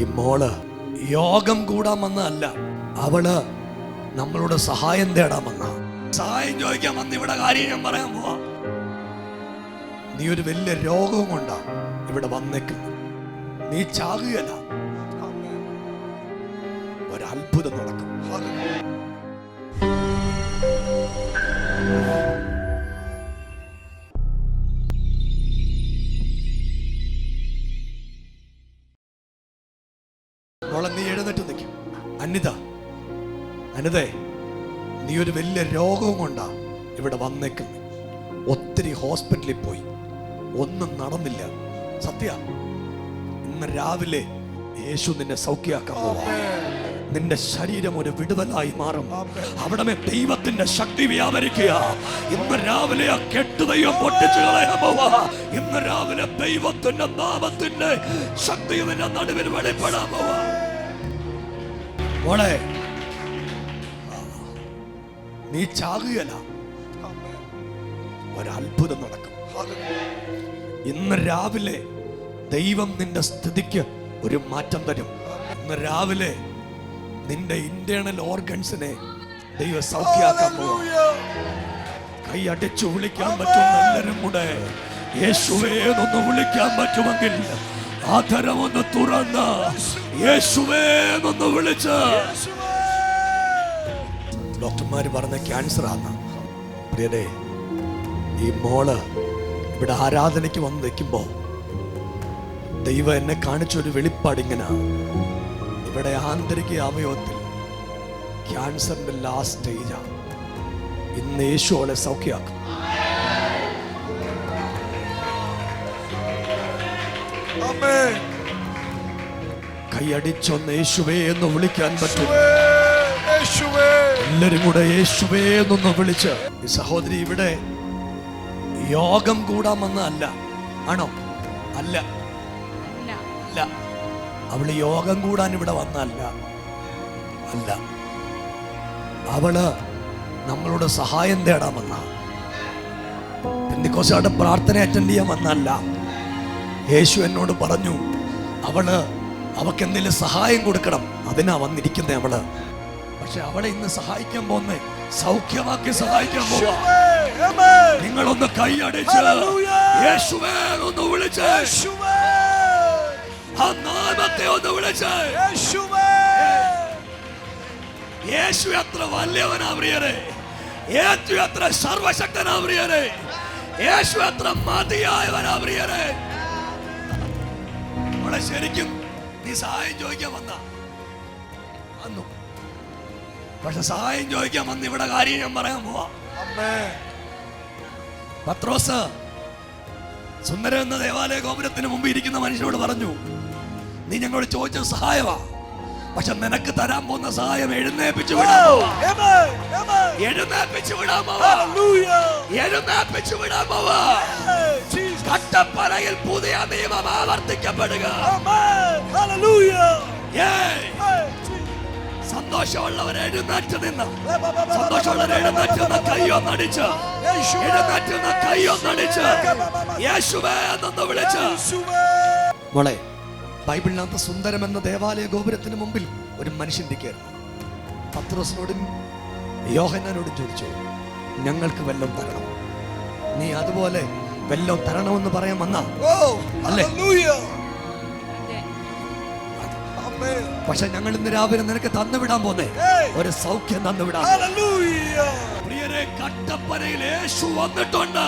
ഈ മോള് യോഗം കൂടാൻ വന്നതല്ല, അവള് നമ്മളോട് സഹായം തേടാൻ വന്ന. സഹായം ചോദിക്കാൻ വന്ന് ഇവിടെ കാര്യം ഞാൻ പറയാൻ പോവാ. നീ ഒരു വലിയ രോഗവും കൊണ്ടാ ഇവിടെ വന്നേക്കുന്നു. നീ ചാകുകയല്ല, ഒരത്ഭുതം നടക്കും. മോളെ, നീ എഴുന്നേറ്റ് നിൽക്കും. അനിതേ, നീ ഒരു വലിയ രോഗവും കൊണ്ടാ ഇവിടെ വന്നേക്കുന്നു. ഒത്തിരി ഹോസ്പിറ്റലിൽ പോയി, ഒന്നും നടന്നില്ല. സത്യ, ഇന്ന് രാവിലെ യേശു നിന്നെ സൗഖ്യമാക്കാൻ പോവാ. നിന്റെ ശരീരം ഒരു വിടുതലായി മാറും. അവിടെ ദൈവത്തിന്റെ ശക്തി വ്യാപരിക്കുക. ഇന്ന് രാവിലെ ആ കെട്ടുദൈവം പൊട്ടിച്ചു കളയാൻ പോവാ. ഇന്ന് രാവിലെ ദൈവത്തിന്റെ നാമത്തിന്റെ ശക്തി നിന്റെ നടുവിൽ വെളിപ്പെടാൻ പോവാ. മോളെ, നീ ചാകുകയല്ല, ഒരത്ഭുതം നടക്കും. ഇന്ന് രാവിലെ ദൈവം നിന്റെ സ്ഥിതിക്ക് ഒരു മാറ്റം തരും. ഇന്ന് രാവിലെ നിന്റെ ഇന്റേണൽ ഓർഗൻസിനെ ദൈവം സൗഖ്യമാക്കാൻ പോവാ. കൈ അടിച്ചു വിളിക്കാൻ പറ്റും എല്ലാവരും കൂടെ. യേശുവേ എന്നൊന്ന് വിളിക്കാൻ പറ്റുമെങ്കിൽ ആധരം ഒന്ന് തുറന്ന് യേശുവേ എന്നൊന്ന് വിളിച്ച്. ഡോക്ടർമാര് പറഞ്ഞ ക്യാൻസർ ആണ്. പ്രിയരെ, ഈ മോള് ഇവിടെ ആരാധനയ്ക്ക് വന്ന് നിൽക്കുമ്പോ ദൈവം എന്നെ കാണിച്ചൊരു വെളിപ്പാടിങ്ങനെ. ഇവിടെ ആന്തരിക അവയവത്തിൽ ക്യാൻസറിന്റെ ലാസ്റ്റ് സ്റ്റേജാ. ഇന്ന് യേശു അവളെ സൗഖ്യമാക്കും. കൈയടിച്ചൊന്ന് യേശുവേ എന്ന് വിളിക്കാൻ പറ്റും. എല്ലാരും കൂടെ യേശുവേ എന്നൊന്ന് വിളിച്ച്. ഈ സഹോദരി ഇവിടെ യോഗം കൂടാൻ വന്നതല്ല, ആണോ? അല്ല, അല്ല, അവള് യോഗം കൂടാൻ ഇവിടെ വന്നല്ല. അല്ല, അവള് നമ്മളോട് സഹായം തേടാൻ വന്ന. പെന്തിക്കോസ്തുകാരുടെ പ്രാർത്ഥന അറ്റൻഡ് ചെയ്യാൻ വന്നല്ല. യേശു എന്നോട് പറഞ്ഞു അവൾക്ക് എന്തെങ്കിലും സഹായം കൊടുക്കണം, അതിനാ വന്നിരിക്കുന്നേ അവള്. പക്ഷെ അവളെ ഇന്ന് സഹായിക്കാൻ പോന്നേ, സൗഖ്യമാക്കി സഹായിക്കാൻ പോവാ. നിങ്ങളൊന്ന് കൈയടിച്ച് യേശുവേ ഒന്ന് വിളിച്ച്, ആ നാമത്തെ ഒന്ന് വിളിച്ച്. യേശു എത്ര വലിയവനാ പ്രിയരെ, യേശു എത്ര സർവശക്തനാ പ്രിയരെ, യേശു എത്ര മതിയായവനാ പ്രിയരെ. അവളെ ശരിക്കും നീ സഹായം ചോദിക്കാൻ വന്നു, പക്ഷെ സഹായം ചോദിക്കാൻ വന്ന് ഇവിടെ കാര്യം ഞാൻ പറയാൻ പോവാ. പത്രോസ് സുന്ദരം എന്ന ദേവാലയ ഗോപുരത്തിന് മുമ്പ് ഇരിക്കുന്ന മനുഷ്യനോട് പറഞ്ഞു, നീ ഞങ്ങളോട് ചോദിച്ച സഹായമാ, പക്ഷെ നിനക്ക് തരാൻ പോകുന്ന സഹായം എഴുന്നേപ്പിച്ചു വിടാൻ പോവാ. എഴുന്നേപ്പിച്ചു വിടാൻ പോവാ. എഴുന്നേപ്പിച്ചു വിടാൻ പോവാ. കട്ടപ്പനയിൽ പുതിയ നിയമം ആവർത്തിക്കപ്പെടുക. സന്തോഷമുള്ളവർ എഴുന്നേറ്റ് നിന്ന്, സന്തോഷമുള്ളവർ എഴുന്നേറ്റ് നിന്ന് കൈയൊന്നടിച്ച്, എഴുന്നേറ്റ് നിന്ന് കൈയൊന്നടിച്ച് യേശുവേ എന്നൊന്ന് വിളിച്ച്. മോളെ, ബൈബിളിനകത്ത് സുന്ദരം എന്ന ദേവാലയ ഗോപുരത്തിന് മുമ്പിൽ ഒരു മനുഷ്യൻ ഇരിക്കുകയായിരുന്നു. പത്രോസിനോടും യോഹന്നാനോടും ചോദിച്ചു, ഞങ്ങൾക്ക് വെള്ളം തരണം. നീ അതുപോലെ വെള്ളം തരണമെന്ന് പറയാൻ വന്ന അല്ലേ? പക്ഷെ ഞങ്ങൾ ഇന്ന് രാവിലെ നിനക്ക് തന്നുവിടാൻ പോന്നേ ഒരു സൗഖ്യം തന്നുവിടാം. പ്രിയരെ, കട്ടപ്പനയിൽ യേശു വന്നിട്ടുണ്ട്.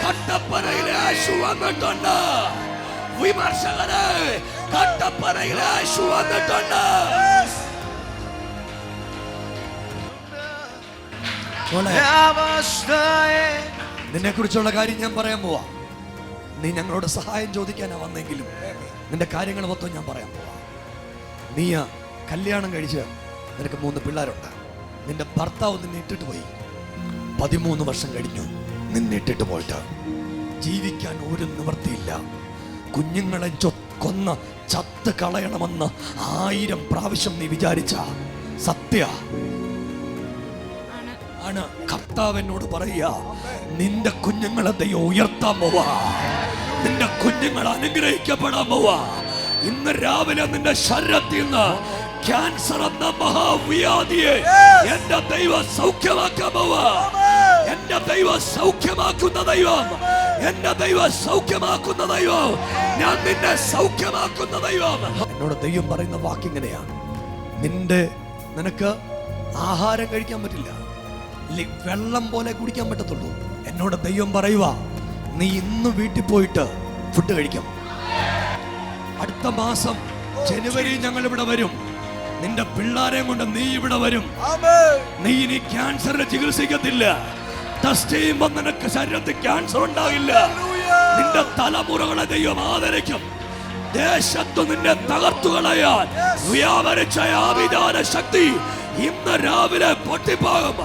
കട്ടപ്പനയിൽ യേശു വന്നിട്ടുണ്ട്. വിമർശകരെ, കട്ടപ്പനയിൽ യേശു വന്നിട്ടുണ്ട്. നിന്നെ കുറിച്ചുള്ള കാര്യം ഞാൻ പറയാൻ പോവാ. നീ ഞങ്ങളോട് സഹായം ചോദിക്കാനാ വന്നെങ്കിലും നിന്റെ കാര്യങ്ങൾ മൊത്തം ഞാൻ പറയാൻ പോവാ. നീ കല്യാണം കഴിച്ച് നിനക്ക് 3 പിള്ളേരുണ്ട്. നിന്റെ ഭർത്താവ് നിന്നെ ഇട്ടിട്ട് പോയി. 13 വർഷം കഴിഞ്ഞു നിന്നെ ഇട്ടിട്ട് പോയിട്ട്. ജീവിക്കാൻ ഒരു നിവൃത്തിയില്ല. കുഞ്ഞുങ്ങളെ കൊന്ന ചത്ത് കളയണമെന്ന് 1000 പ്രാവശ്യം നീ വിചാരിച്ച സത്യ ആണ്. കർത്താവ് എന്നോട് പറയാ, നിന്റെ കുഞ്ഞുങ്ങളെ ദൈവം ഉയർത്താൻ പോവാ. നിന്റെ കുഞ്ഞുങ്ങൾ അനുഗ്രഹിക്കപ്പെടാൻ പോവാ. ഇന്ന് രാവിലെ നിന്റെ ശരീരത്തിൽ നിന്ന് ക്യാൻസർ എന്ന മഹാവ്യാധിയെ എന്റെ ദൈവം സൗഖ്യമാക്കാൻ പോവാ. എന്റെ ദൈവം സൗഖ്യമാക്കുന്ന ദൈവം, എന്റെ ദൈവം സൗഖ്യമാക്കുന്ന ദൈവം, ഞാൻ നിന്നെ സൗഖ്യമാക്കുന്ന ദൈവം. എന്നോട് ദൈവം പറയുന്ന വാക്കിങ്ങനെയാണ്, നിനക്ക് ആഹാരം കഴിക്കാൻ പറ്റില്ല, വെള്ളം പോലെ കുടിക്കാൻ പറ്റത്തുള്ളൂ. എന്നോട് ദൈവം പറയുക, നീ ഇന്ന് വീട്ടിൽ പോയിട്ട് ഫുഡ് കഴിക്കാം. അടുത്ത മാസം ജനുവരി ഞങ്ങൾ ഇവിടെ വരും. നിന്റെ പിള്ളാരെ കൊണ്ട് നീ ഇവിടെ വരും. നീ ഇനി ക്യാൻസറിനെ ചികിത്സിക്കത്തില്ല. ടെസ്റ്റ് ചെയ്യുമ്പോൾ നിനക്ക് ശരീരത്തിൽ ക്യാൻസർ ഉണ്ടാകില്ല. നിന്റെ തലമുറകളെ ദൈവം ആദരിക്കും. ദേശത്തു നിന്നെ തകർത്തുകളയാൻ വ്യാപരിച്ച ആവിധാന ശക്തി ഇന്ന് രാവിലെ പൊട്ടിപ്പോകും.